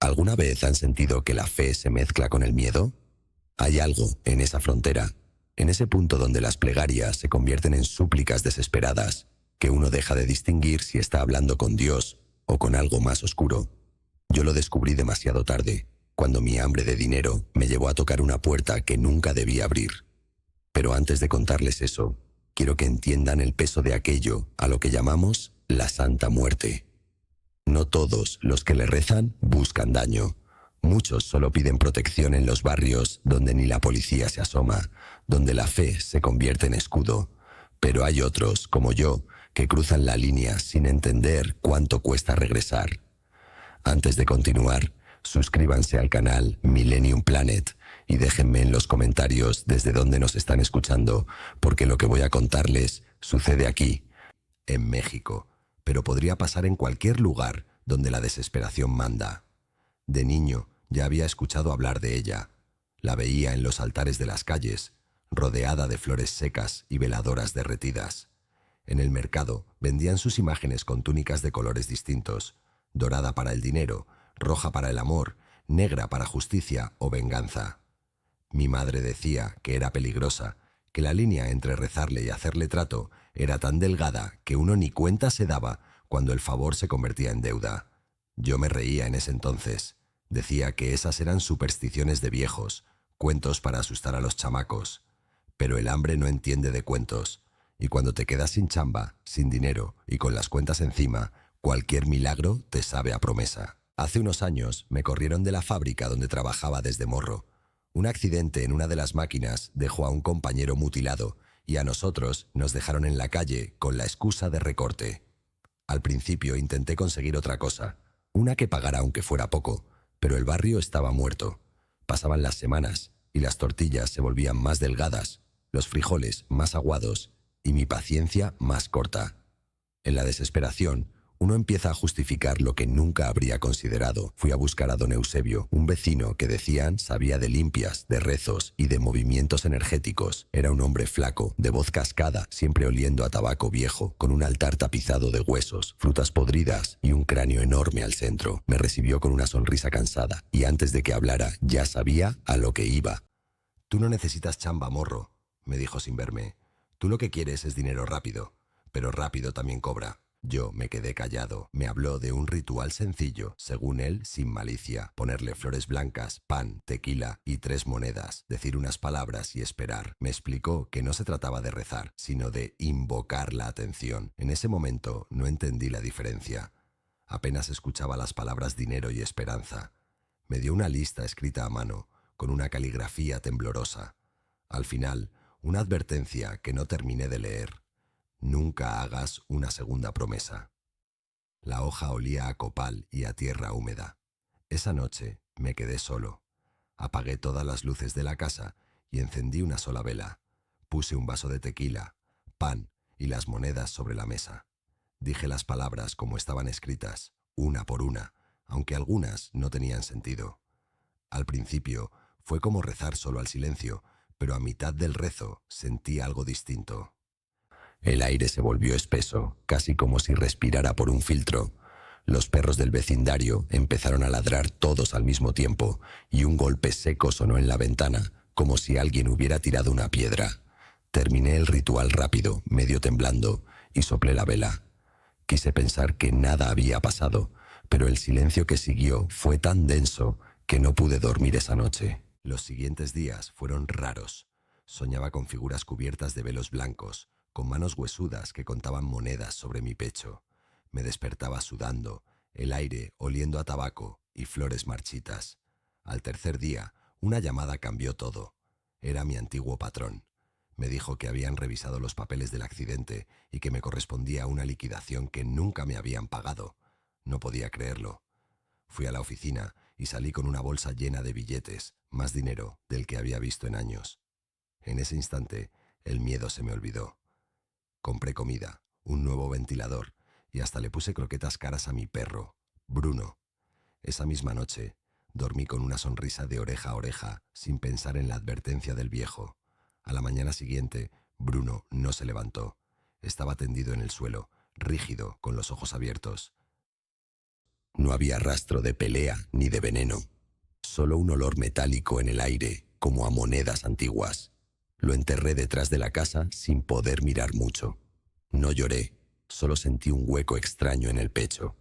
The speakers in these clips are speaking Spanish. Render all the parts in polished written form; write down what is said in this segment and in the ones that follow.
¿Alguna vez han sentido que la fe se mezcla con el miedo? Hay algo en esa frontera, en ese punto donde las plegarias se convierten en súplicas desesperadas, que uno deja de distinguir si está hablando con Dios o con algo más oscuro. Yo lo descubrí demasiado tarde, cuando mi hambre de dinero me llevó a tocar una puerta que nunca debía abrir. Pero antes de contarles eso, quiero que entiendan el peso de aquello a lo que llamamos la Santa Muerte. No todos los que le rezan buscan daño. Muchos solo piden protección en los barrios donde ni la policía se asoma, donde la fe se convierte en escudo. Pero hay otros, como yo, que cruzan la línea sin entender cuánto cuesta regresar. Antes de continuar, suscríbanse al canal Millennium Planet y déjenme en los comentarios desde dónde nos están escuchando, porque lo que voy a contarles sucede aquí, en México, pero podría pasar en cualquier lugar donde la desesperación manda. De niño ya había escuchado hablar de ella. La veía en los altares de las calles, rodeada de flores secas y veladoras derretidas. En el mercado vendían sus imágenes con túnicas de colores distintos: dorada para el dinero, roja para el amor, negra para justicia o venganza. Mi madre decía que era peligrosa, que la línea entre rezarle y hacerle trato era tan delgada que uno ni cuenta se daba cuando el favor se convertía en deuda. Yo me reía en ese entonces. Decía que esas eran supersticiones de viejos, cuentos para asustar a los chamacos. Pero el hambre no entiende de cuentos, y cuando te quedas sin chamba, sin dinero y con las cuentas encima, cualquier milagro te sabe a promesa. Hace unos años me corrieron de la fábrica donde trabajaba desde morro. Un accidente en una de las máquinas dejó a un compañero mutilado y a nosotros nos dejaron en la calle con la excusa de recorte. Al principio intenté conseguir otra cosa, una que pagara aunque fuera poco, pero el barrio estaba muerto. Pasaban las semanas y las tortillas se volvían más delgadas, los frijoles más aguados y mi paciencia más corta. En la desesperación, uno empieza a justificar lo que nunca habría considerado. Fui a buscar a don Eusebio, un vecino que decían sabía de limpias, de rezos y de movimientos energéticos. Era un hombre flaco, de voz cascada, siempre oliendo a tabaco viejo, con un altar tapizado de huesos, frutas podridas y un cráneo enorme al centro. Me recibió con una sonrisa cansada y antes de que hablara ya sabía a lo que iba. «Tú no necesitas chamba, morro», me dijo sin verme. «Tú lo que quieres es dinero rápido, pero rápido también cobra». Yo me quedé callado. Me habló de un ritual sencillo, según él, sin malicia: ponerle flores blancas, pan, tequila y 3 monedas, decir unas palabras y esperar. Me explicó que no se trataba de rezar, sino de invocar la atención. En ese momento no entendí la diferencia. Apenas escuchaba las palabras dinero y esperanza. Me dio una lista escrita a mano, con una caligrafía temblorosa. Al final, una advertencia que no terminé de leer: nunca hagas una segunda promesa. La hoja olía a copal y a tierra húmeda. Esa noche me quedé solo. Apagué todas las luces de la casa y encendí una sola vela. Puse un vaso de tequila, pan y las monedas sobre la mesa. Dije las palabras como estaban escritas, una por una, aunque algunas no tenían sentido. Al principio fue como rezar solo al silencio, pero a mitad del rezo sentí algo distinto. El aire se volvió espeso, casi como si respirara por un filtro. Los perros del vecindario empezaron a ladrar todos al mismo tiempo y un golpe seco sonó en la ventana, como si alguien hubiera tirado una piedra. Terminé el ritual rápido, medio temblando, y soplé la vela. Quise pensar que nada había pasado, pero el silencio que siguió fue tan denso que no pude dormir esa noche. Los siguientes días fueron raros. Soñaba con figuras cubiertas de velos blancos, con manos huesudas que contaban monedas sobre mi pecho. Me despertaba sudando, el aire oliendo a tabaco y flores marchitas. Al tercer día, una llamada cambió todo. Era mi antiguo patrón. Me dijo que habían revisado los papeles del accidente y que me correspondía una liquidación que nunca me habían pagado. No podía creerlo. Fui a la oficina y salí con una bolsa llena de billetes, más dinero del que había visto en años. En ese instante, el miedo se me olvidó. Compré comida, un nuevo ventilador y hasta le puse croquetas caras a mi perro, Bruno. Esa misma noche, dormí con una sonrisa de oreja a oreja, sin pensar en la advertencia del viejo. A la mañana siguiente, Bruno no se levantó. Estaba tendido en el suelo, rígido, con los ojos abiertos. No había rastro de pelea ni de veneno, solo un olor metálico en el aire, como a monedas antiguas. Lo enterré detrás de la casa sin poder mirar mucho. No lloré, solo sentí un hueco extraño en el pecho.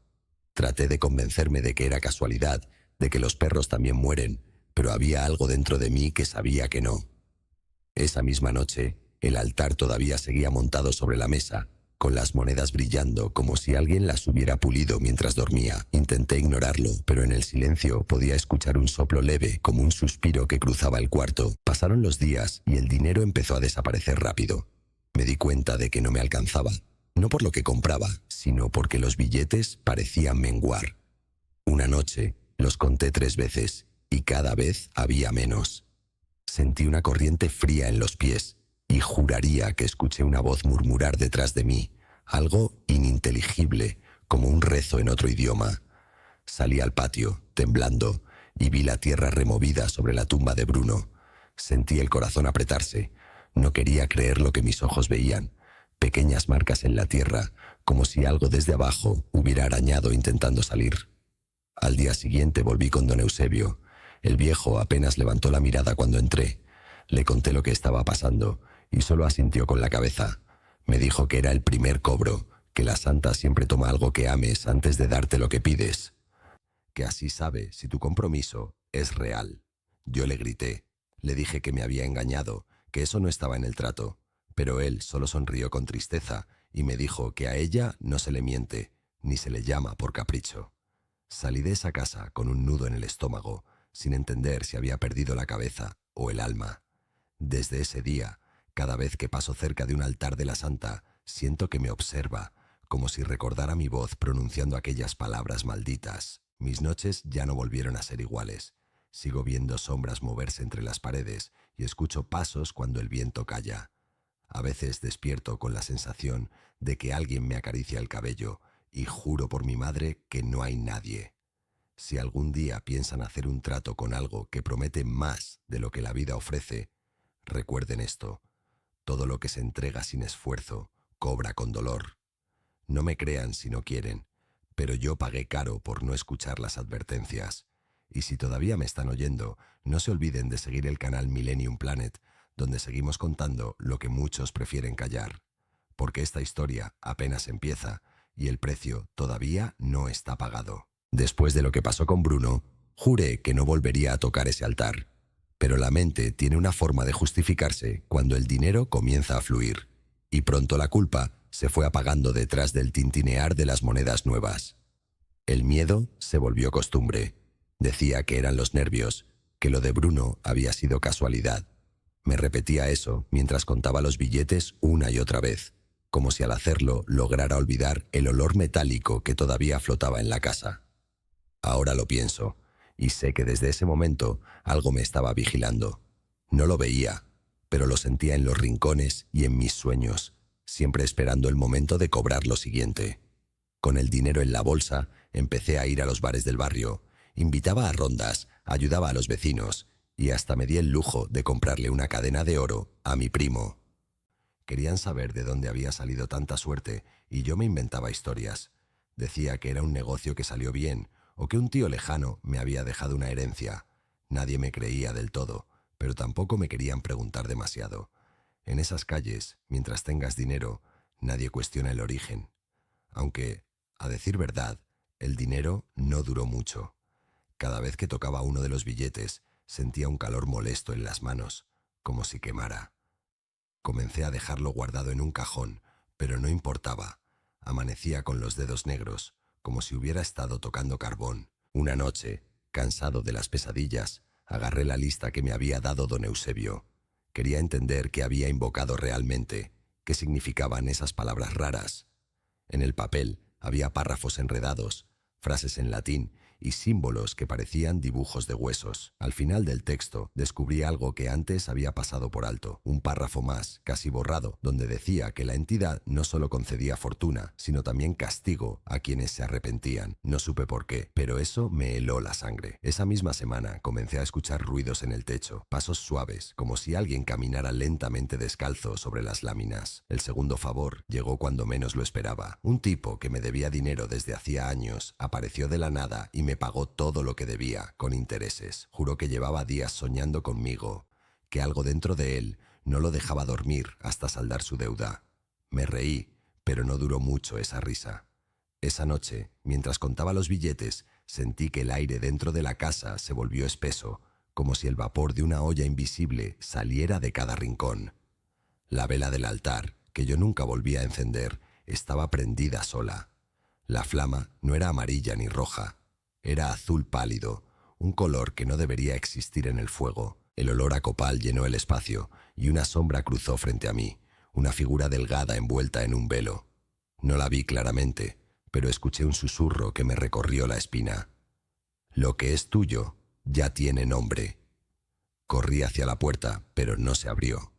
Traté de convencerme de que era casualidad, de que los perros también mueren, pero había algo dentro de mí que sabía que no. Esa misma noche, el altar todavía seguía montado sobre la mesa, con las monedas brillando como si alguien las hubiera pulido mientras dormía. Intenté ignorarlo, pero en el silencio podía escuchar un soplo leve, como un suspiro que cruzaba el cuarto. Pasaron los días y el dinero empezó a desaparecer rápido. Me di cuenta de que no me alcanzaba, no por lo que compraba, sino porque los billetes parecían menguar. Una noche los conté 3 veces y cada vez había menos. Sentí una corriente fría en los pies y juraría que escuché una voz murmurar detrás de mí, algo ininteligible, como un rezo en otro idioma. Salí al patio, temblando, y vi la tierra removida sobre la tumba de Bruno. Sentí el corazón apretarse. No quería creer lo que mis ojos veían. Pequeñas marcas en la tierra, como si algo desde abajo hubiera arañado intentando salir. Al día siguiente volví con don Eusebio. El viejo apenas levantó la mirada cuando entré. Le conté lo que estaba pasando y solo asintió con la cabeza. Me dijo que era el primer cobro, que la santa siempre toma algo que ames antes de darte lo que pides. Que así sabe si tu compromiso es real. Yo le grité. Le dije que me había engañado, que eso no estaba en el trato, pero él solo sonrió con tristeza y me dijo que a ella no se le miente, ni se le llama por capricho. Salí de esa casa con un nudo en el estómago, sin entender si había perdido la cabeza o el alma. Desde ese día, cada vez que paso cerca de un altar de la santa, siento que me observa, como si recordara mi voz pronunciando aquellas palabras malditas. Mis noches ya no volvieron a ser iguales. Sigo viendo sombras moverse entre las paredes y escucho pasos cuando el viento calla. A veces despierto con la sensación de que alguien me acaricia el cabello y juro por mi madre que no hay nadie. Si algún día piensan hacer un trato con algo que promete más de lo que la vida ofrece, recuerden esto: todo lo que se entrega sin esfuerzo cobra con dolor. No me crean si no quieren, pero yo pagué caro por no escuchar las advertencias. Y si todavía me están oyendo, no se olviden de seguir el canal Millennium Planet, donde seguimos contando lo que muchos prefieren callar. Porque esta historia apenas empieza y el precio todavía no está pagado. Después de lo que pasó con Bruno, juré que no volvería a tocar ese altar. Pero la mente tiene una forma de justificarse cuando el dinero comienza a fluir, y pronto la culpa se fue apagando detrás del tintinear de las monedas nuevas. El miedo se volvió costumbre. Decía que eran los nervios, que lo de Bruno había sido casualidad. Me repetía eso mientras contaba los billetes una y otra vez, como si al hacerlo lograra olvidar el olor metálico que todavía flotaba en la casa. Ahora lo pienso, y sé que desde ese momento algo me estaba vigilando. No lo veía, pero lo sentía en los rincones y en mis sueños, siempre esperando el momento de cobrar lo siguiente. Con el dinero en la bolsa, empecé a ir a los bares del barrio, invitaba a rondas, ayudaba a los vecinos, y hasta me di el lujo de comprarle una cadena de oro a mi primo. Querían saber de dónde había salido tanta suerte y yo me inventaba historias. Decía que era un negocio que salió bien o que un tío lejano me había dejado una herencia. Nadie me creía del todo, pero tampoco me querían preguntar demasiado. En esas calles, mientras tengas dinero, nadie cuestiona el origen. Aunque, a decir verdad, el dinero no duró mucho. Cada vez que tocaba uno de los billetes, sentía un calor molesto en las manos, como si quemara. Comencé a dejarlo guardado en un cajón, pero no importaba. Amanecía con los dedos negros, como si hubiera estado tocando carbón. Una noche, cansado de las pesadillas, agarré la lista que me había dado don Eusebio. Quería entender qué había invocado realmente, qué significaban esas palabras raras. En el papel había párrafos enredados, frases en latín y símbolos que parecían dibujos de huesos. Al final del texto descubrí algo que antes había pasado por alto, un párrafo más, casi borrado, donde decía que la entidad no solo concedía fortuna, sino también castigo a quienes se arrepentían. No supe por qué, pero eso me heló la sangre. Esa misma semana comencé a escuchar ruidos en el techo, pasos suaves, como si alguien caminara lentamente descalzo sobre las láminas. El segundo favor llegó cuando menos lo esperaba. Un tipo que me debía dinero desde hacía años apareció de la nada y me pagó todo lo que debía, con intereses. Juró que llevaba días soñando conmigo, que algo dentro de él no lo dejaba dormir hasta saldar su deuda. Me reí, pero no duró mucho esa risa. Esa noche, mientras contaba los billetes, sentí que el aire dentro de la casa se volvió espeso, como si el vapor de una olla invisible saliera de cada rincón. La vela del altar, que yo nunca volví a encender, estaba prendida sola. La flama no era amarilla ni roja, era azul pálido, un color que no debería existir en el fuego. El olor a copal llenó el espacio y una sombra cruzó frente a mí, una figura delgada envuelta en un velo. No la vi claramente, pero escuché un susurro que me recorrió la espina. Lo que es tuyo ya tiene nombre. Corrí hacia la puerta, pero no se abrió.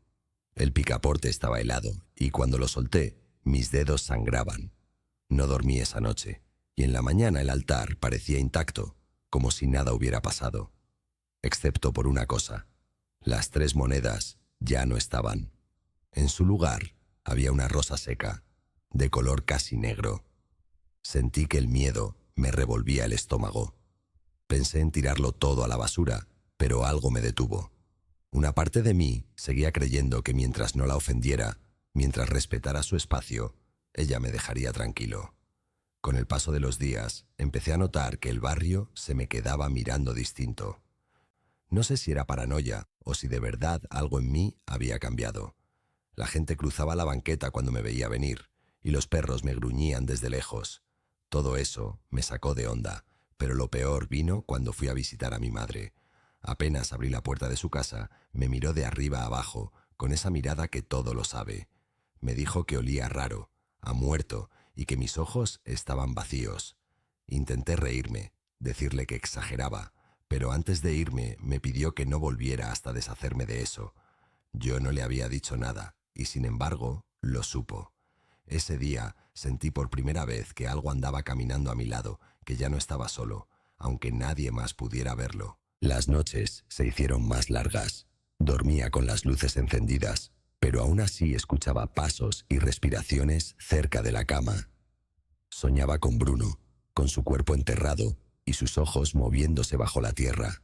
El picaporte estaba helado y cuando lo solté, mis dedos sangraban. No dormí esa noche y en la mañana el altar parecía intacto, como si nada hubiera pasado. Excepto por una cosa. Las 3 monedas ya no estaban. En su lugar había una rosa seca, de color casi negro. Sentí que el miedo me revolvía el estómago. Pensé en tirarlo todo a la basura, pero algo me detuvo. Una parte de mí seguía creyendo que mientras no la ofendiera, mientras respetara su espacio, ella me dejaría tranquilo. Con el paso de los días, empecé a notar que el barrio se me quedaba mirando distinto. No sé si era paranoia o si de verdad algo en mí había cambiado. La gente cruzaba la banqueta cuando me veía venir y los perros me gruñían desde lejos. Todo eso me sacó de onda, pero lo peor vino cuando fui a visitar a mi madre. Apenas abrí la puerta de su casa, me miró de arriba a abajo, con esa mirada que todo lo sabe. Me dijo que olía raro, a muerto, y que mis ojos estaban vacíos. Intenté reírme, decirle que exageraba, pero antes de irme me pidió que no volviera hasta deshacerme de eso. Yo no le había dicho nada, y sin embargo, lo supo. Ese día sentí por primera vez que algo andaba caminando a mi lado, que ya no estaba solo, aunque nadie más pudiera verlo. Las noches se hicieron más largas. Dormía con las luces encendidas, pero aún así escuchaba pasos y respiraciones cerca de la cama. Soñaba con Bruno, con su cuerpo enterrado y sus ojos moviéndose bajo la tierra.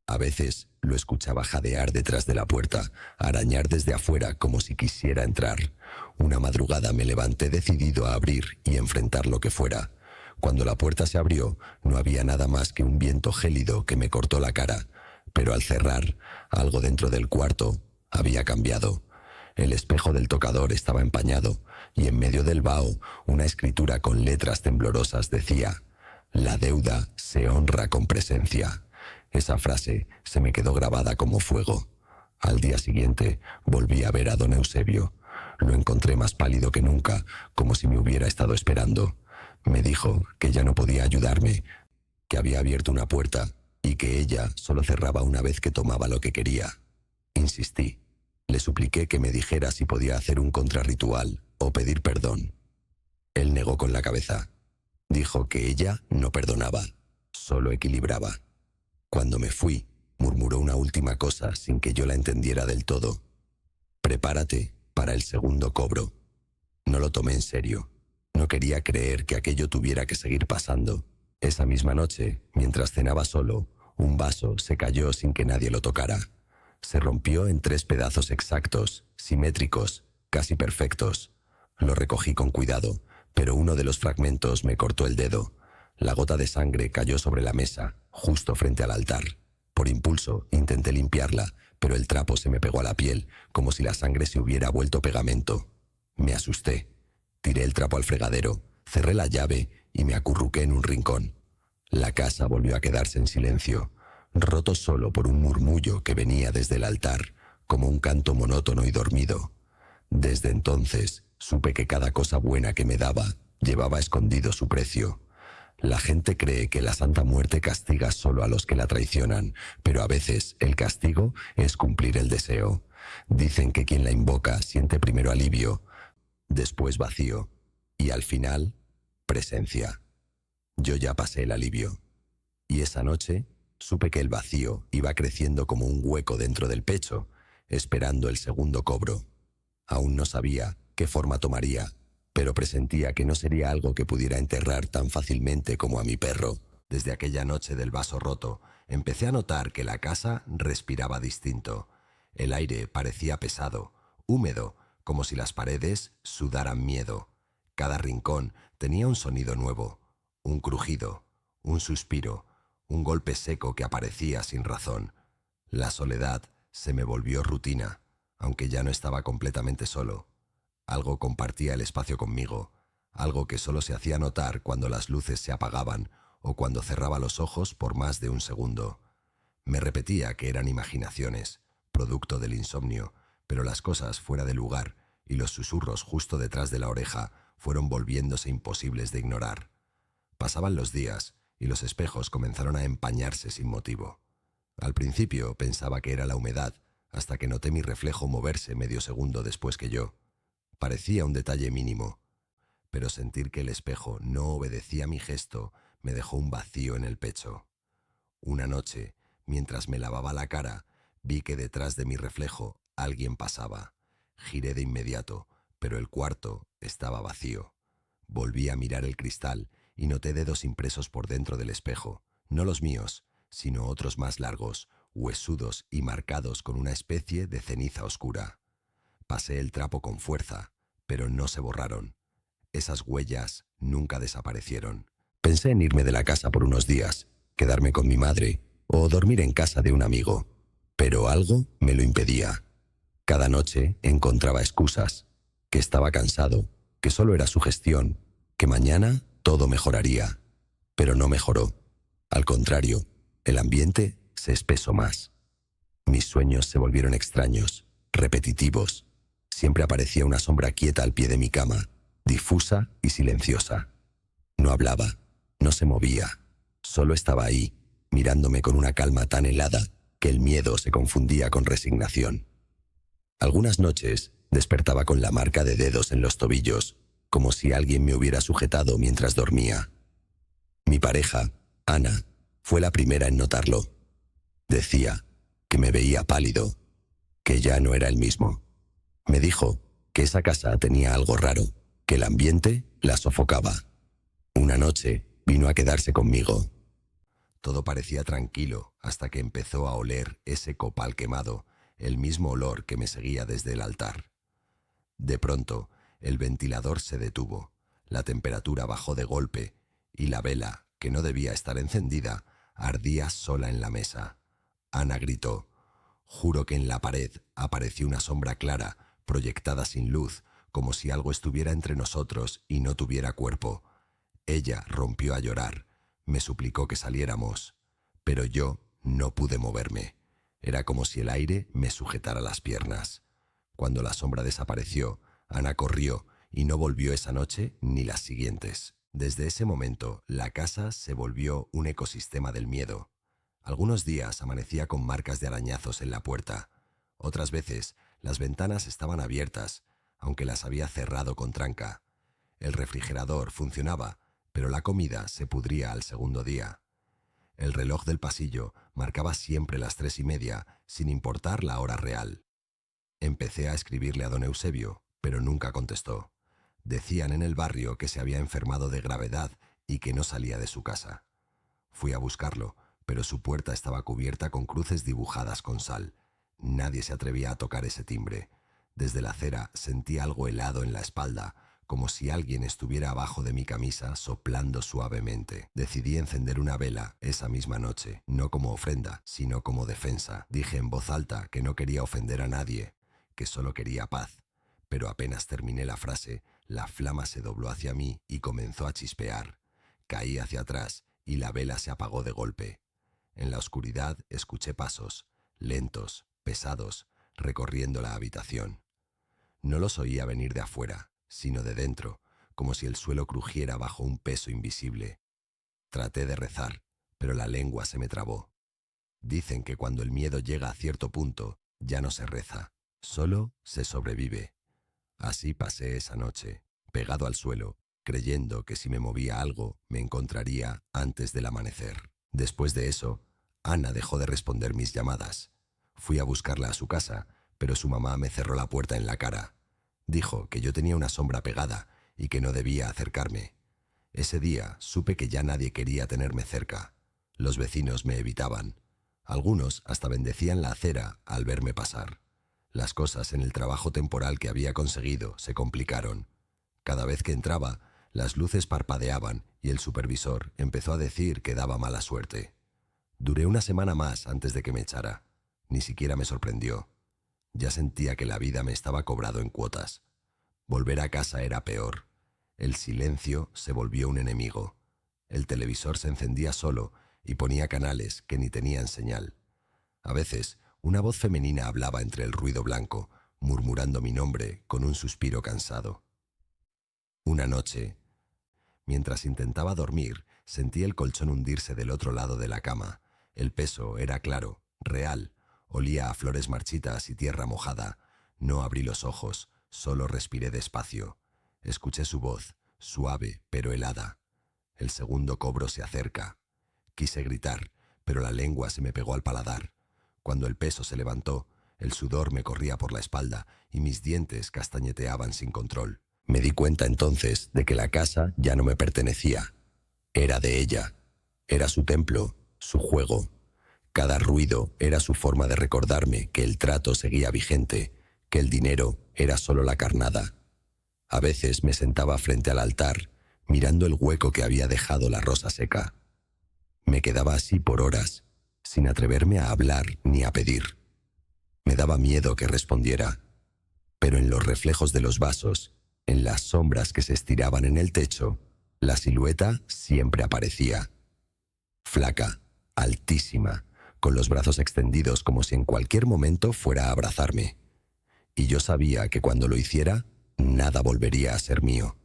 A veces lo escuchaba jadear detrás de la puerta, arañar desde afuera como si quisiera entrar. Una madrugada me levanté decidido a abrir y enfrentar lo que fuera. Cuando la puerta se abrió, no había nada más que un viento gélido que me cortó la cara, pero al cerrar, algo dentro del cuarto había cambiado. El espejo del tocador estaba empañado y en medio del vaho una escritura con letras temblorosas decía: «La deuda se honra con presencia». Esa frase se me quedó grabada como fuego. Al día siguiente volví a ver a don Eusebio. Lo encontré más pálido que nunca, como si me hubiera estado esperando. Me dijo que ya no podía ayudarme, que había abierto una puerta y que ella solo cerraba una vez que tomaba lo que quería. Insistí. Le supliqué que me dijera si podía hacer un contrarritual o pedir perdón. Él negó con la cabeza. Dijo que ella no perdonaba, solo equilibraba. Cuando me fui, murmuró una última cosa sin que yo la entendiera del todo. «Prepárate para el segundo cobro». No lo tomé en serio. No quería creer que aquello tuviera que seguir pasando. Esa misma noche, mientras cenaba solo, un vaso se cayó sin que nadie lo tocara. Se rompió en 3 pedazos exactos, simétricos, casi perfectos. Lo recogí con cuidado, pero uno de los fragmentos me cortó el dedo. La gota de sangre cayó sobre la mesa, justo frente al altar. Por impulso intenté limpiarla, pero el trapo se me pegó a la piel, como si la sangre se hubiera vuelto pegamento. Me asusté. Tiré el trapo al fregadero, cerré la llave y me acurruqué en un rincón. La casa volvió a quedarse en silencio, roto solo por un murmullo que venía desde el altar, como un canto monótono y dormido. Desde entonces supe que cada cosa buena que me daba llevaba escondido su precio. La gente cree que la Santa Muerte castiga solo a los que la traicionan, pero a veces el castigo es cumplir el deseo. Dicen que quien la invoca siente primero alivio, después vacío y al final, presencia. Yo ya pasé el alivio. Y esa noche supe que el vacío iba creciendo como un hueco dentro del pecho, esperando el segundo cobro. Aún no sabía qué forma tomaría, pero presentía que no sería algo que pudiera enterrar tan fácilmente como a mi perro. Desde aquella noche del vaso roto, empecé a notar que la casa respiraba distinto. El aire parecía pesado, húmedo, como si las paredes sudaran miedo. Cada rincón tenía un sonido nuevo, un crujido, un suspiro, un golpe seco que aparecía sin razón. La soledad se me volvió rutina, aunque ya no estaba completamente solo. Algo compartía el espacio conmigo, algo que solo se hacía notar cuando las luces se apagaban o cuando cerraba los ojos por más de un segundo. Me repetía que eran imaginaciones, producto del insomnio, pero las cosas fuera de lugar y los susurros justo detrás de la oreja fueron volviéndose imposibles de ignorar. Pasaban los días y los espejos comenzaron a empañarse sin motivo. Al principio pensaba que era la humedad, hasta que noté mi reflejo moverse medio segundo después que yo. Parecía un detalle mínimo, pero sentir que el espejo no obedecía mi gesto me dejó un vacío en el pecho. Una noche, mientras me lavaba la cara, vi que detrás de mi reflejo alguien pasaba. Giré de inmediato, pero el cuarto estaba vacío. Volví a mirar el cristal y noté dedos impresos por dentro del espejo, no los míos, sino otros más largos, huesudos y marcados con una especie de ceniza oscura. Pasé el trapo con fuerza, pero no se borraron. Esas huellas nunca desaparecieron. Pensé en irme de la casa por unos días, quedarme con mi madre o dormir en casa de un amigo, pero algo me lo impedía. Cada noche encontraba excusas, que estaba cansado, que solo era sugestión, que mañana todo mejoraría. Pero no mejoró. Al contrario, el ambiente se espesó más. Mis sueños se volvieron extraños, repetitivos. Siempre aparecía una sombra quieta al pie de mi cama, difusa y silenciosa. No hablaba, no se movía, solo estaba ahí, mirándome con una calma tan helada que el miedo se confundía con resignación. Algunas noches despertaba con la marca de dedos en los tobillos, como si alguien me hubiera sujetado mientras dormía. Mi pareja, Ana, fue la primera en notarlo. Decía que me veía pálido, que ya no era el mismo. Me dijo que esa casa tenía algo raro, que el ambiente la sofocaba. Una noche vino a quedarse conmigo. Todo parecía tranquilo hasta que empezó a oler ese copal quemado, el mismo olor que me seguía desde el altar. De pronto, el ventilador se detuvo, la temperatura bajó de golpe y la vela, que no debía estar encendida, ardía sola en la mesa. Ana gritó. Juro que en la pared apareció una sombra clara, proyectada sin luz, como si algo estuviera entre nosotros y no tuviera cuerpo. Ella rompió a llorar, me suplicó que saliéramos, pero yo no pude moverme. Era como si el aire me sujetara las piernas. Cuando la sombra desapareció, Ana corrió y no volvió esa noche ni las siguientes. Desde ese momento, la casa se volvió un ecosistema del miedo. Algunos días amanecía con marcas de arañazos en la puerta. Otras veces, las ventanas estaban abiertas, aunque las había cerrado con tranca. El refrigerador funcionaba, pero la comida se pudría al segundo día. El reloj del pasillo marcaba siempre las 3:30, sin importar la hora real. Empecé a escribirle a don Eusebio, pero nunca contestó. Decían en el barrio que se había enfermado de gravedad y que no salía de su casa. Fui a buscarlo, pero su puerta estaba cubierta con cruces dibujadas con sal. Nadie se atrevía a tocar ese timbre. Desde la acera sentí algo helado en la espalda, como si alguien estuviera abajo de mi camisa soplando suavemente. Decidí encender una vela esa misma noche, no como ofrenda, sino como defensa. Dije en voz alta que no quería ofender a nadie, que solo quería paz. Pero apenas terminé la frase, la flama se dobló hacia mí y comenzó a chispear. Caí hacia atrás y la vela se apagó de golpe. En la oscuridad escuché pasos, lentos, pesados, recorriendo la habitación. No los oía venir de afuera, sino de dentro, como si el suelo crujiera bajo un peso invisible. Traté de rezar, pero la lengua se me trabó. Dicen que cuando el miedo llega a cierto punto, ya no se reza, solo se sobrevive. Así pasé esa noche, pegado al suelo, creyendo que si me movía algo, me encontraría antes del amanecer. Después de eso, Ana dejó de responder mis llamadas. Fui a buscarla a su casa, pero su mamá me cerró la puerta en la cara. Dijo que yo tenía una sombra pegada y que no debía acercarme. Ese día supe que ya nadie quería tenerme cerca. Los vecinos me evitaban. Algunos hasta bendecían la acera al verme pasar. Las cosas en el trabajo temporal que había conseguido se complicaron. Cada vez que entraba, las luces parpadeaban y el supervisor empezó a decir que daba mala suerte. Duré una semana más antes de que me echara. Ni siquiera me sorprendió. Ya sentía que la vida me estaba cobrado en cuotas. Volver a casa era peor. El silencio se volvió un enemigo. El televisor se encendía solo y ponía canales que ni tenían señal. A veces, una voz femenina hablaba entre el ruido blanco, murmurando mi nombre con un suspiro cansado. Una noche, mientras intentaba dormir, sentí el colchón hundirse del otro lado de la cama. El peso era claro, real, olía a flores marchitas y tierra mojada. No abrí los ojos, solo respiré despacio. Escuché su voz, suave pero helada. El segundo cobro se acerca. Quise gritar, pero la lengua se me pegó al paladar. Cuando el peso se levantó, el sudor me corría por la espalda y mis dientes castañeteaban sin control. Me di cuenta entonces de que la casa ya no me pertenecía. Era de ella. Era su templo, su juego. Cada ruido era su forma de recordarme que el trato seguía vigente, que el dinero era solo la carnada. A veces me sentaba frente al altar, mirando el hueco que había dejado la rosa seca. Me quedaba así por horas, sin atreverme a hablar ni a pedir. Me daba miedo que respondiera, pero en los reflejos de los vasos, en las sombras que se estiraban en el techo, la silueta siempre aparecía. Flaca, altísima, con los brazos extendidos como si en cualquier momento fuera a abrazarme. Y yo sabía que cuando lo hiciera, nada volvería a ser mío.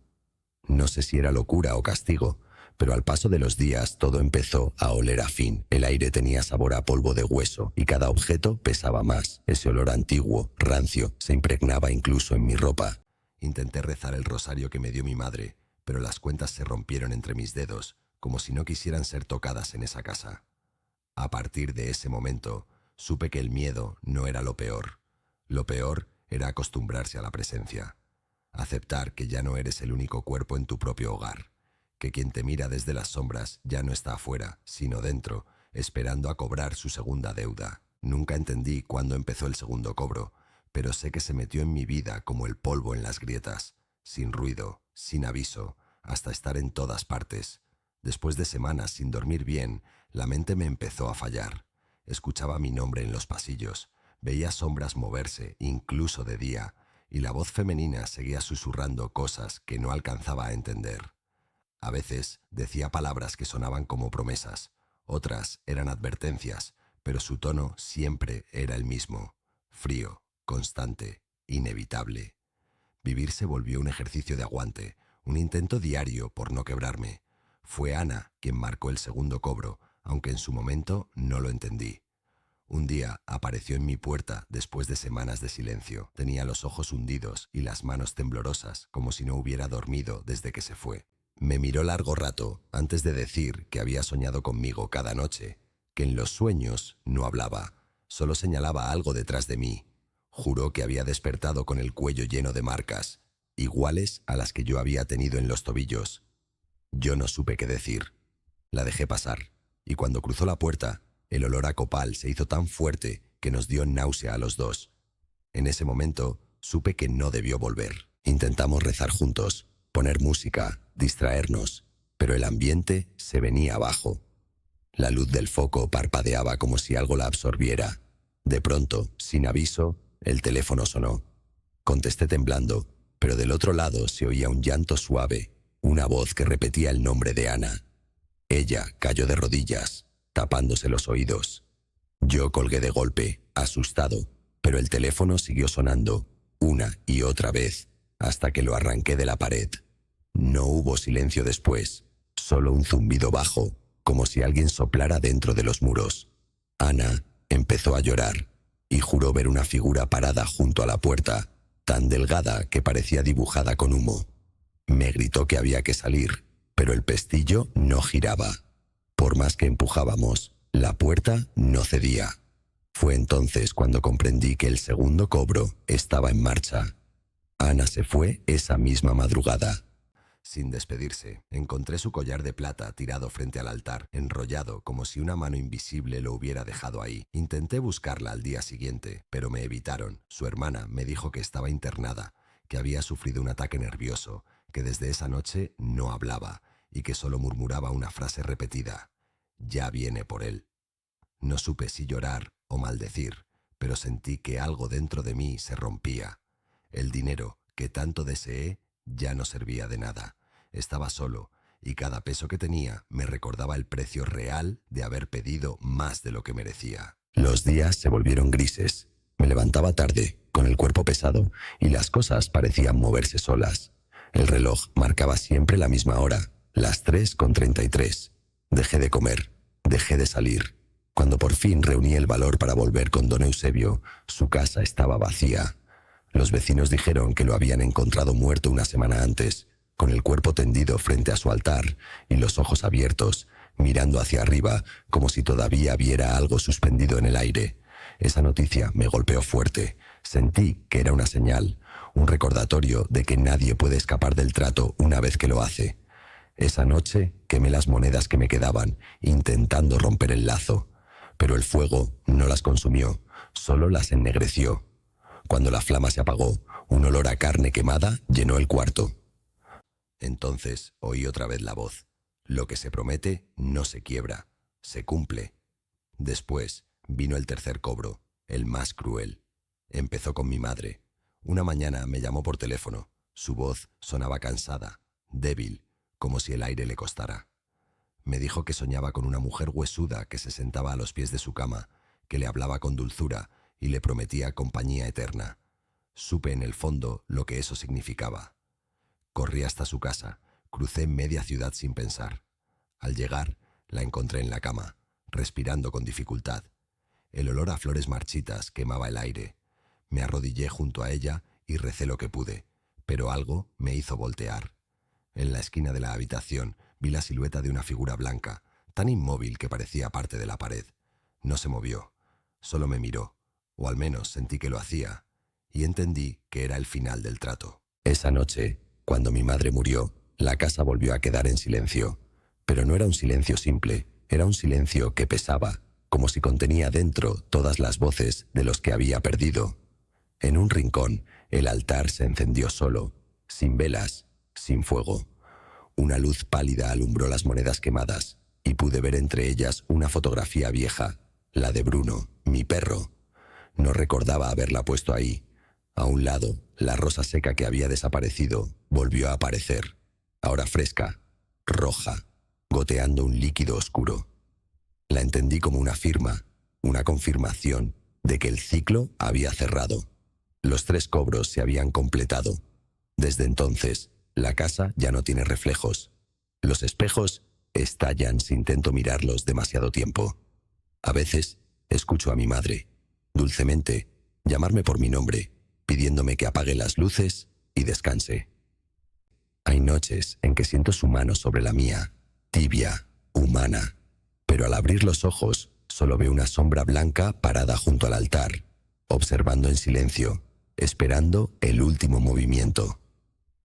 No sé si era locura o castigo, pero al paso de los días todo empezó a oler a fin. El aire tenía sabor a polvo de hueso y cada objeto pesaba más. Ese olor antiguo, rancio, se impregnaba incluso en mi ropa. Intenté rezar el rosario que me dio mi madre, pero las cuentas se rompieron entre mis dedos, como si no quisieran ser tocadas en esa casa. A partir de ese momento, supe que el miedo no era lo peor. Lo peor era acostumbrarse a la presencia. Aceptar que ya no eres el único cuerpo en tu propio hogar, que quien te mira desde las sombras ya no está afuera, sino dentro, esperando a cobrar su segunda deuda. Nunca entendí cuándo empezó el segundo cobro, pero sé que se metió en mi vida como el polvo en las grietas, sin ruido, sin aviso, hasta estar en todas partes. Después de semanas sin dormir bien, la mente me empezó a fallar. Escuchaba mi nombre en los pasillos, veía sombras moverse, incluso de día, y la voz femenina seguía susurrando cosas que no alcanzaba a entender. A veces decía palabras que sonaban como promesas, otras eran advertencias, pero su tono siempre era el mismo, frío, constante, inevitable. Vivir se volvió un ejercicio de aguante, un intento diario por no quebrarme. Fue Ana quien marcó el segundo cobro, aunque en su momento no lo entendí. Un día apareció en mi puerta después de semanas de silencio. Tenía los ojos hundidos y las manos temblorosas, como si no hubiera dormido desde que se fue. Me miró largo rato antes de decir que había soñado conmigo cada noche, que en los sueños no hablaba, solo señalaba algo detrás de mí. Juró que había despertado con el cuello lleno de marcas, iguales a las que yo había tenido en los tobillos. Yo no supe qué decir. La dejé pasar, y cuando cruzó la puerta, el olor a copal se hizo tan fuerte que nos dio náusea a los dos. En ese momento, supe que no debió volver. Intentamos rezar juntos, poner música, distraernos, pero el ambiente se venía abajo. La luz del foco parpadeaba como si algo la absorbiera. De pronto, sin aviso, el teléfono sonó. Contesté temblando, pero del otro lado se oía un llanto suave, una voz que repetía el nombre de Ana. Ella cayó de rodillas, tapándose los oídos. Yo colgué de golpe, asustado, pero el teléfono siguió sonando, una y otra vez, hasta que lo arranqué de la pared. No hubo silencio después, solo un zumbido bajo, como si alguien soplara dentro de los muros. Ana empezó a llorar y juró ver una figura parada junto a la puerta, tan delgada que parecía dibujada con humo. Me gritó que había que salir, pero el pestillo no giraba. Por más que empujábamos, la puerta no cedía. Fue entonces cuando comprendí que el segundo cobro estaba en marcha. Ana se fue esa misma madrugada. Sin despedirse, encontré su collar de plata tirado frente al altar, enrollado como si una mano invisible lo hubiera dejado ahí. Intenté buscarla al día siguiente, pero me evitaron. Su hermana me dijo que estaba internada, que había sufrido un ataque nervioso, que desde esa noche no hablaba y que solo murmuraba una frase repetida: «Ya viene por él». No supe si llorar o maldecir, pero sentí que algo dentro de mí se rompía. El dinero que tanto deseé ya no servía de nada. Estaba solo y cada peso que tenía me recordaba el precio real de haber pedido más de lo que merecía. Los días se volvieron grises. Me levantaba tarde, con el cuerpo pesado, y las cosas parecían moverse solas. El reloj marcaba siempre la misma hora, las 3:33. Dejé de comer, dejé de salir. Cuando por fin reuní el valor para volver con don Eusebio, su casa estaba vacía. Los vecinos dijeron que lo habían encontrado muerto una semana antes, con el cuerpo tendido frente a su altar y los ojos abiertos, mirando hacia arriba como si todavía viera algo suspendido en el aire. Esa noticia me golpeó fuerte. Sentí que era una señal, un recordatorio de que nadie puede escapar del trato una vez que lo hace. Esa noche quemé las monedas que me quedaban, intentando romper el lazo, pero el fuego no las consumió, solo las ennegreció. Cuando la flama se apagó, un olor a carne quemada llenó el cuarto. Entonces oí otra vez la voz: «Lo que se promete no se quiebra, se cumple». Después vino el tercer cobro, el más cruel. Empezó con mi madre. Una mañana me llamó por teléfono. Su voz sonaba cansada, débil, como si el aire le costara. Me dijo que soñaba con una mujer huesuda que se sentaba a los pies de su cama, que le hablaba con dulzura y le prometía compañía eterna. Supe en el fondo lo que eso significaba. Corrí hasta su casa, crucé media ciudad sin pensar. Al llegar, la encontré en la cama, respirando con dificultad. El olor a flores marchitas quemaba el aire. Me arrodillé junto a ella y recé lo que pude, pero algo me hizo voltear. En la esquina de la habitación vi la silueta de una figura blanca, tan inmóvil que parecía parte de la pared. No se movió, solo me miró, o al menos sentí que lo hacía, y entendí que era el final del trato. Esa noche, cuando mi madre murió, la casa volvió a quedar en silencio. Pero no era un silencio simple, era un silencio que pesaba, como si contenía dentro todas las voces de los que había perdido. En un rincón, el altar se encendió solo, sin velas, sin fuego. Una luz pálida alumbró las monedas quemadas y pude ver entre ellas una fotografía vieja, la de Bruno, mi perro. No recordaba haberla puesto ahí. A un lado, la rosa seca que había desaparecido volvió a aparecer, ahora fresca, roja, goteando un líquido oscuro. La entendí como una firma, una confirmación de que el ciclo había cerrado. Los 3 cobros se habían completado. Desde entonces, la casa ya no tiene reflejos. Los espejos estallan si intento mirarlos demasiado tiempo. A veces escucho a mi madre, dulcemente, llamarme por mi nombre, pidiéndome que apague las luces y descanse. Hay noches en que siento su mano sobre la mía, tibia, humana, pero al abrir los ojos solo veo una sombra blanca parada junto al altar, observando en silencio, esperando el último movimiento.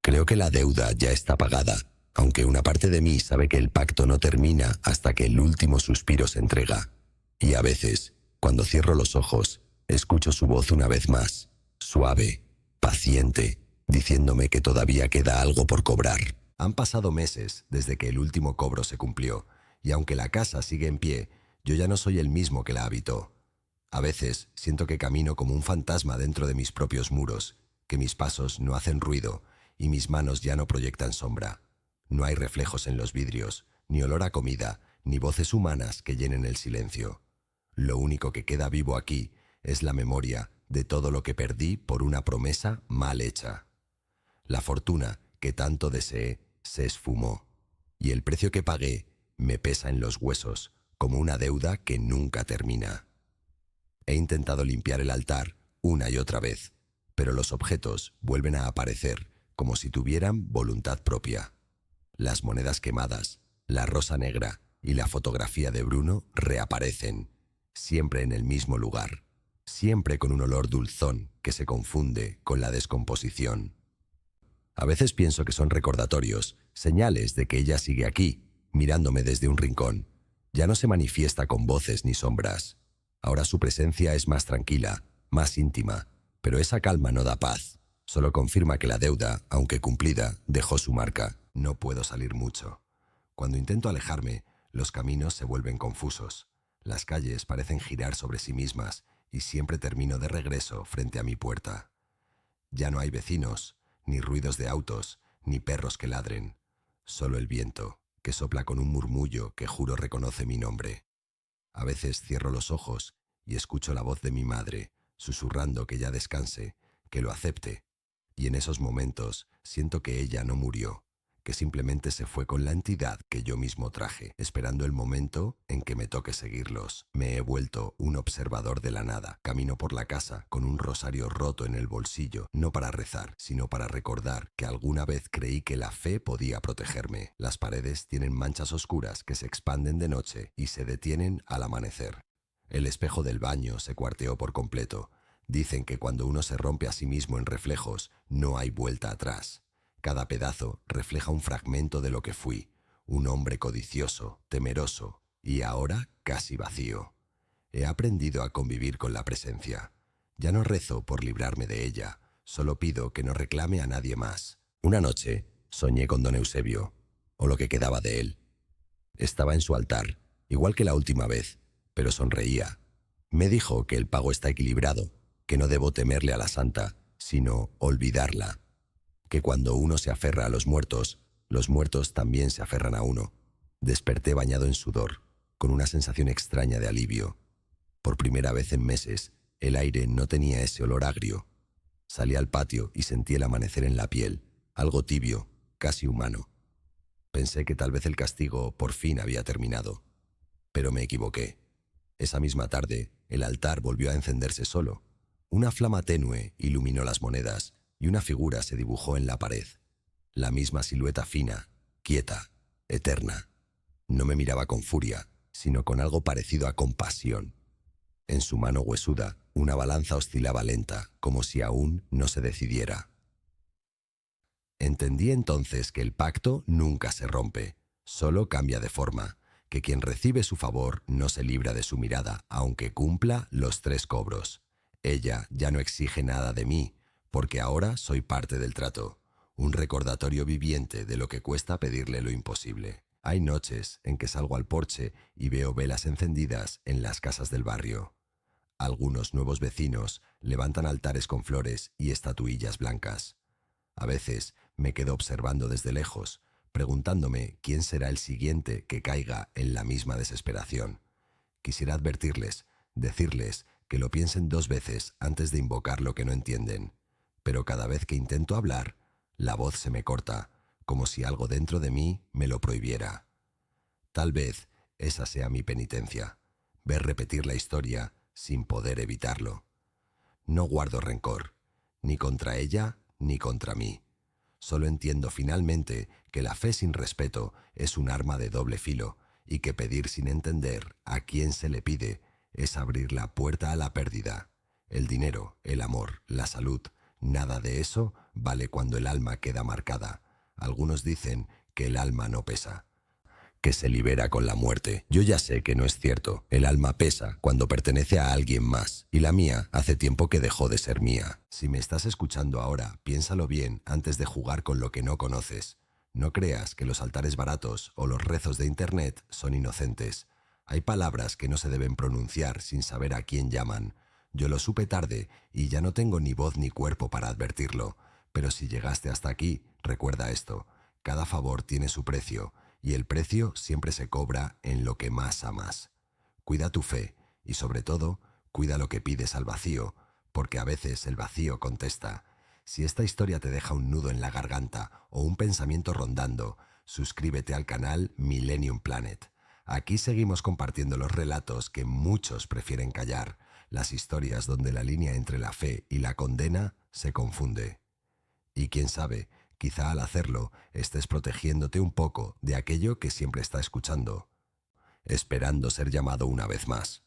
Creo que la deuda ya está pagada, aunque una parte de mí sabe que el pacto no termina hasta que el último suspiro se entrega. Y a veces, cuando cierro los ojos, escucho su voz una vez más, suave, paciente, diciéndome que todavía queda algo por cobrar. Han pasado meses desde que el último cobro se cumplió, y aunque la casa sigue en pie, yo ya no soy el mismo que la habitó. A veces siento que camino como un fantasma dentro de mis propios muros, que mis pasos no hacen ruido y mis manos ya no proyectan sombra. No hay reflejos en los vidrios, ni olor a comida, ni voces humanas que llenen el silencio. Lo único que queda vivo aquí es la memoria de todo lo que perdí por una promesa mal hecha. La fortuna que tanto deseé se esfumó. y el precio que pagué me pesa en los huesos, como una deuda que nunca termina. He intentado limpiar el altar una y otra vez, pero los objetos vuelven a aparecer como si tuvieran voluntad propia. Las monedas quemadas, la rosa negra y la fotografía de Bruno reaparecen, siempre en el mismo lugar, siempre con un olor dulzón que se confunde con la descomposición. A veces pienso que son recordatorios, señales de que ella sigue aquí, mirándome desde un rincón. Ya no se manifiesta con voces ni sombras. Ahora su presencia es más tranquila, más íntima, pero esa calma no da paz. Solo confirma que la deuda, aunque cumplida, dejó su marca. No puedo salir mucho. Cuando intento alejarme, los caminos se vuelven confusos. Las calles parecen girar sobre sí mismas y siempre termino de regreso frente a mi puerta. Ya no hay vecinos, ni ruidos de autos, ni perros que ladren. Solo el viento, que sopla con un murmullo que juro reconoce mi nombre. A veces cierro los ojos y escucho la voz de mi madre, susurrando que ya descanse, que lo acepte. Y en esos momentos siento que ella no murió, que simplemente se fue con la entidad que yo mismo traje, esperando el momento en que me toque seguirlos. Me he vuelto un observador de la nada. Camino por la casa con un rosario roto en el bolsillo, no para rezar, sino para recordar que alguna vez creí que la fe podía protegerme. Las paredes tienen manchas oscuras que se expanden de noche y se detienen al amanecer. El espejo del baño se cuarteó por completo. Dicen que cuando uno se rompe a sí mismo en reflejos, no hay vuelta atrás. Cada pedazo refleja un fragmento de lo que fui, un hombre codicioso, temeroso y ahora casi vacío. He aprendido a convivir con la presencia. Ya no rezo por librarme de ella, solo pido que no reclame a nadie más. Una noche soñé con don Eusebio, o lo que quedaba de él. Estaba en su altar, igual que la última vez, pero sonreía. Me dijo que el pago está equilibrado, que no debo temerle a la santa, sino olvidarla. Que cuando uno se aferra a los muertos también se aferran a uno. Desperté bañado en sudor, con una sensación extraña de alivio. Por primera vez en meses, el aire no tenía ese olor agrio. Salí al patio y sentí el amanecer en la piel, algo tibio, casi humano. Pensé que tal vez el castigo por fin había terminado. Pero me equivoqué. Esa misma tarde, el altar volvió a encenderse solo. Una flama tenue iluminó las monedas, y una figura se dibujó en la pared. La misma silueta fina, quieta, eterna. No me miraba con furia, sino con algo parecido a compasión. En su mano huesuda, una balanza oscilaba lenta, como si aún no se decidiera. Entendí entonces que el pacto nunca se rompe, solo cambia de forma, que quien recibe su favor no se libra de su mirada, aunque cumpla los 3 cobros. Ella ya no exige nada de mí, porque ahora soy parte del trato, un recordatorio viviente de lo que cuesta pedirle lo imposible. Hay noches en que salgo al porche y veo velas encendidas en las casas del barrio. Algunos nuevos vecinos levantan altares con flores y estatuillas blancas. A veces me quedo observando desde lejos, preguntándome quién será el siguiente que caiga en la misma desesperación. Quisiera advertirles, decirles que lo piensen 2 veces antes de invocar lo que no entienden. Pero cada vez que intento hablar, la voz se me corta, como si algo dentro de mí me lo prohibiera. Tal vez esa sea mi penitencia, ver repetir la historia sin poder evitarlo. No guardo rencor, ni contra ella ni contra mí. Solo entiendo finalmente que la fe sin respeto es un arma de doble filo y que pedir sin entender a quién se le pide es abrir la puerta a la pérdida. El dinero, el amor, la salud, nada de eso vale cuando el alma queda marcada. Algunos dicen que el alma no pesa, que se libera con la muerte. Yo ya sé que no es cierto. El alma pesa cuando pertenece a alguien más, y la mía hace tiempo que dejó de ser mía. Si me estás escuchando ahora, piénsalo bien antes de jugar con lo que no conoces. No creas que los altares baratos o los rezos de internet son inocentes. Hay palabras que no se deben pronunciar sin saber a quién llaman. Yo lo supe tarde y ya no tengo ni voz ni cuerpo para advertirlo. Pero si llegaste hasta aquí, recuerda esto. Cada favor tiene su precio, y el precio siempre se cobra en lo que más amas. Cuida tu fe y, sobre todo, cuida lo que pides al vacío, porque a veces el vacío contesta. Si esta historia te deja un nudo en la garganta o un pensamiento rondando, suscríbete al canal Millennium Planet. Aquí seguimos compartiendo los relatos que muchos prefieren callar, las historias donde la línea entre la fe y la condena se confunde. Y quién sabe, quizá al hacerlo estés protegiéndote un poco de aquello que siempre está escuchando, esperando ser llamado una vez más.